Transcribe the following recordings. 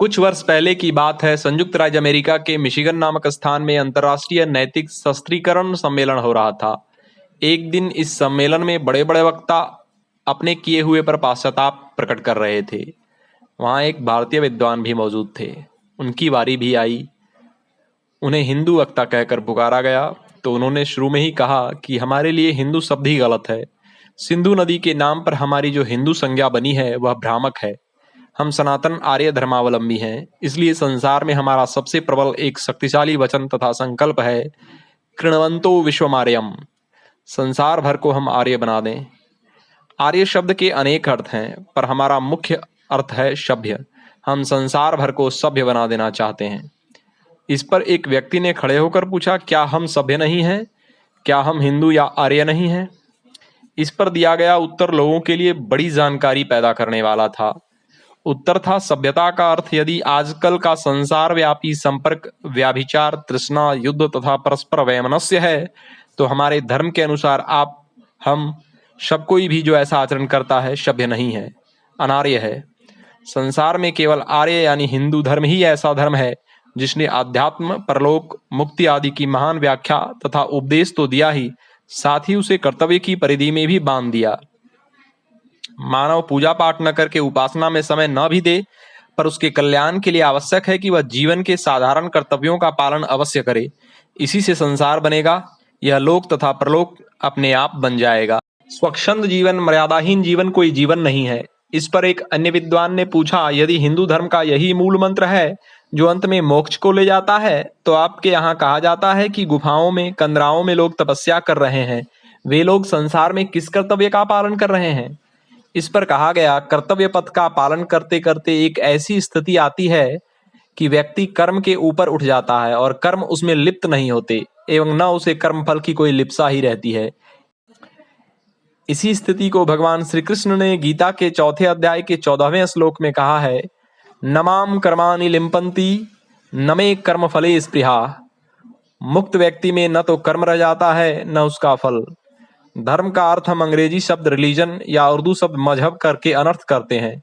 कुछ वर्ष पहले की बात है। संयुक्त राज्य अमेरिका के मिशिगन नामक स्थान में अंतर्राष्ट्रीय नैतिक सशक्तिकरण सम्मेलन हो रहा था। एक दिन इस सम्मेलन में बड़े बड़े वक्ता अपने किए हुए पर पश्चाताप प्रकट कर रहे थे। वहाँ एक भारतीय विद्वान भी मौजूद थे। उनकी बारी भी आई। उन्हें हिंदू वक्ता कहकर पुकारा गया तो उन्होंने शुरू में ही कहा कि हमारे लिए हिंदू शब्द ही गलत है। सिंधु नदी के नाम पर हमारी जो हिंदू संज्ञा बनी है वह भ्रामक है। हम सनातन आर्य धर्मावलंबी हैं, इसलिए संसार में हमारा सबसे प्रबल एक शक्तिशाली वचन तथा संकल्प है, कृण्वन्तो विश्वमार्यम। संसार भर को हम आर्य बना दें। आर्य शब्द के अनेक अर्थ हैं, पर हमारा मुख्य अर्थ है सभ्य। हम संसार भर को सभ्य बना देना चाहते हैं। इस पर एक व्यक्ति ने खड़े होकर पूछा, क्या हम सभ्य नहीं हैं? क्या हम हिंदू या आर्य नहीं हैं? इस पर दिया गया उत्तर लोगों के लिए बड़ी जानकारी पैदा करने वाला था। उत्तर था, सभ्यता का अर्थ यदि आजकल का संसार व्यापी संपर्क, व्याभिचार, तृष्णा, युद्ध तथा परस्पर वैमनस्य है, तो हमारे धर्म के अनुसार आप, हम सब कोई भी जो ऐसा आचरण करता है सभ्य नहीं है, अनार्य है। संसार में केवल आर्य यानी हिंदू धर्म ही ऐसा धर्म है जिसने आध्यात्म, परलोक, मुक्ति आदि की महान व्याख्या तथा उपदेश तो दिया ही, साथ ही उसे कर्तव्य की परिधि में भी बांध दिया। मानव पूजा पाठ न करके उपासना में समय न भी दे, पर उसके कल्याण के लिए आवश्यक है कि वह जीवन के साधारण कर्तव्यों का पालन अवश्य करे। इसी से संसार बनेगा। यह लोक तथा परलोक अपने आप बन जाएगा। स्वच्छंद जीवन, मर्यादाहीन जीवन कोई जीवन नहीं है। इस पर एक अन्य विद्वान ने पूछा, यदि हिंदू धर्म का यही मूल मंत्र है जो अंत में मोक्ष को ले जाता है, तो आपके यहाँ कहा जाता है कि गुफाओं में, कंदराओं में लोग तपस्या कर रहे हैं। वे लोग संसार में किस कर्तव्य का पालन कर रहे हैं? इस पर कहा गया, कर्तव्य पथ का पालन करते करते एक ऐसी स्थिति आती है कि व्यक्ति कर्म के ऊपर उठ जाता है और कर्म उसमें लिप्त नहीं होते एवं न उसे कर्म फल की कोई लिप्सा ही रहती है। इसी स्थिति को भगवान श्री कृष्ण ने गीता के 4 अध्याय के 14वें श्लोक में कहा है, नमाम कर्माणि लिम्पन्ति न मे कर्म फले स्पृहा। मुक्त व्यक्ति में न तो कर्म रह जाता है न उसका फल। धर्म का अर्थ हम अंग्रेजी शब्द रिलीजन या उर्दू शब्द मजहब करके अनर्थ करते हैं।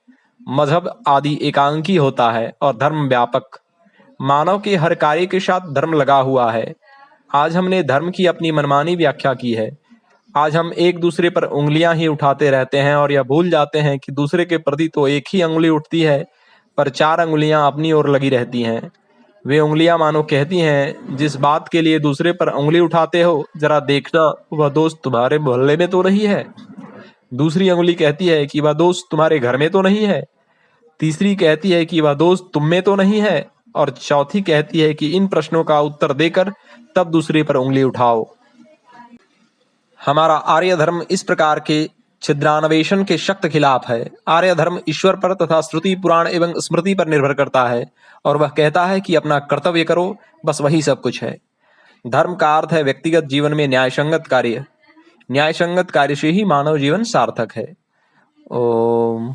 मजहब आदि एकांकी होता है और धर्म व्यापक। मानव के हर कार्य के साथ धर्म लगा हुआ है। आज हमने धर्म की अपनी मनमानी व्याख्या की है। आज हम एक दूसरे पर उंगलियां ही उठाते रहते हैं और यह भूल जाते हैं कि दूसरे के प्रति तो एक ही उंगली उठती है, पर 4 उंगलियां अपनी ओर लगी रहती हैं। वे उंगलियां मानो कहती हैं, जिस बात के लिए दूसरे पर उंगली उठाते हो, जरा देखना वह दोस्त तुम्हारे मोहल्ले में तो नहीं है। दूसरी उंगली कहती है कि वह दोस्त तुम्हारे घर में तो नहीं है। तीसरी कहती है कि वह दोस्त तुम में तो नहीं है, और चौथी कहती है कि इन प्रश्नों का उत्तर देकर तब दूसरे पर उंगली उठाओ। हमारा आर्य धर्म इस प्रकार के छिद्रान्वेषण के सख्त खिलाफ है। आर्य धर्म ईश्वर पर तथा श्रुति, पुराण एवं स्मृति पर निर्भर करता है और वह कहता है कि अपना कर्तव्य करो, बस वही सब कुछ है। धर्म का अर्थ है व्यक्तिगत जीवन में न्यायसंगत कार्य। न्यायसंगत कार्य से ही मानव जीवन सार्थक है। ओम।